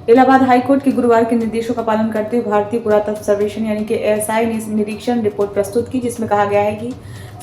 Allahabad high court के गुरुवार के निर्देशों का पालन करते हुए भारतीय पुरातत्व सर्वेक्षण यानी कि एएसआई ने निरीक्षण रिपोर्ट प्रस्तुत की, जिसमें कहा गया है कि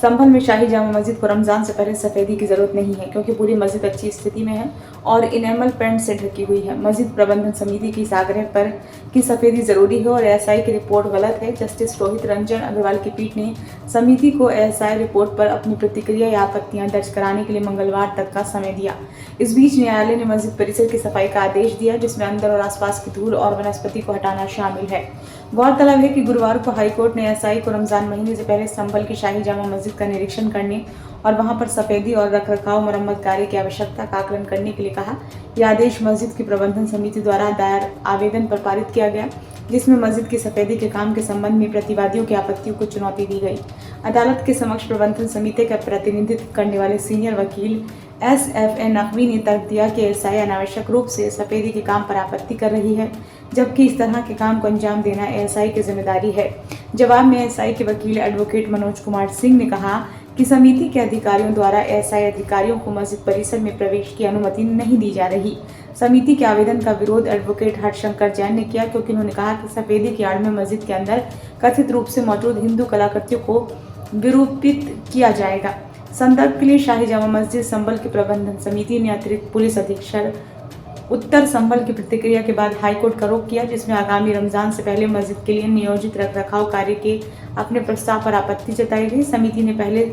संभल में शाही जामा मस्जिद को रमजान से पहले सफेदी की जरूरत नहीं है, क्योंकि पूरी मस्जिद अच्छी स्थिति में है और इनेमल पेंट से ढकी हुई है। मस्जिद प्रबंधन समिति की इस आग्रह पर की सफेदी जरूरी है और एएसआई की रिपोर्ट गलत है। जस्टिस रोहित रंजन अग्रवाल की पीठ ने समिति को एएसआई रिपोर्ट पर अपनी प्रतिक्रिया या आपत्तियां दर्ज कराने के लिए मंगलवार तक का समय दिया। इस बीच न्यायालय ने मस्जिद परिसर की सफाई का आदेश दिया, जिसमें अंदर और आसपास की धूल और वनस्पति को हटाना शामिल है। गौरतलब है कि गुरुवार को हाईकोर्ट ने एएसआई को रमजान महीने से पहले संभल की शाही जामा मस्जिद का निरीक्षण करने और वहां पर सफेदी और रखरखाव मरम्मत कार्य की आवश्यकता का आकलन करने के लिए कहा। यह आदेश मस्जिद की प्रबंधन समिति द्वारा दायर आवेदन पर पारित किया गया, जिसमें मस्जिद की सफेदी के काम के संबंध में प्रतिवादियों की आपत्तियों को चुनौती दी गई। अदालत के समक्ष प्रबंधन समिति का प्रतिनिधित्व करने वाले सीनियर वकील SFN नकवी ने तर्क दिया कि एएसआई अनावश्यक रूप से सफेदी के काम पर आपत्ति कर रही है, जबकि इस तरह के काम को अंजाम देना एएसआई की जिम्मेदारी है। जवाब में एएसआई के वकील एडवोकेट मनोज कुमार सिंह ने कहा कि समिति के अधिकारियों द्वारा एएसआई अधिकारियों को मस्जिद परिसर में प्रवेश की अनुमति नहीं दी जा रही। समिति के आवेदन का विरोध एडवोकेट हर्षशंकर जैन ने किया, क्योंकि उन्होंने कहा कि सफेदी की आड़ में मस्जिद के अंदर कथित रूप से मौजूद हिंदू कलाकृतियों को विरूपित किया जाएगा। संदर्भ के लिए शाही जामा मस्जिद संभल की प्रबंधन समिति ने अतिरिक्त पुलिस अधीक्षक उत्तर संभल की प्रतिक्रिया के बाद हाईकोर्ट का रुख किया, जिसमें आगामी रमजान से पहले मस्जिद के लिए नियोजित रखरखाव कार्य के अपने प्रस्ताव पर आपत्ति जताई गई। समिति ने पहले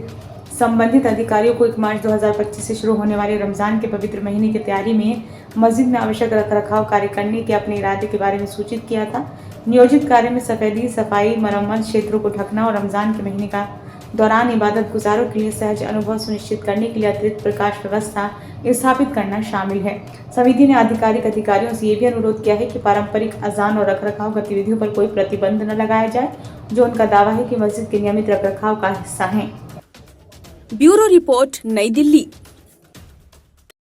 संबंधित अधिकारियों को 1 मार्च 2025 से शुरू होने वाले रमजान के पवित्र महीने की तैयारी में मस्जिद में आवश्यक रखरखाव कार्य करने के अपने इरादे के बारे में सूचित किया था। नियोजित कार्य में सफेदी, सफाई, मरम्मत, क्षेत्रों को ढकना और रमजान के महीने का दौरान इबादत गुजारों के लिए सहज अनुभव सुनिश्चित करने के लिए अतिरिक्त प्रकाश व्यवस्था स्थापित करना शामिल है। समिति ने आधिकारिक अधिकारियों से यह भी अनुरोध किया है कि पारंपरिक अजान और रखरखाव गतिविधियों पर कोई प्रतिबंध न लगाया जाए, जो उनका दावा है कि मस्जिद के नियमित रखरखाव का हिस्सा है। ब्यूरो रिपोर्ट, नई दिल्ली।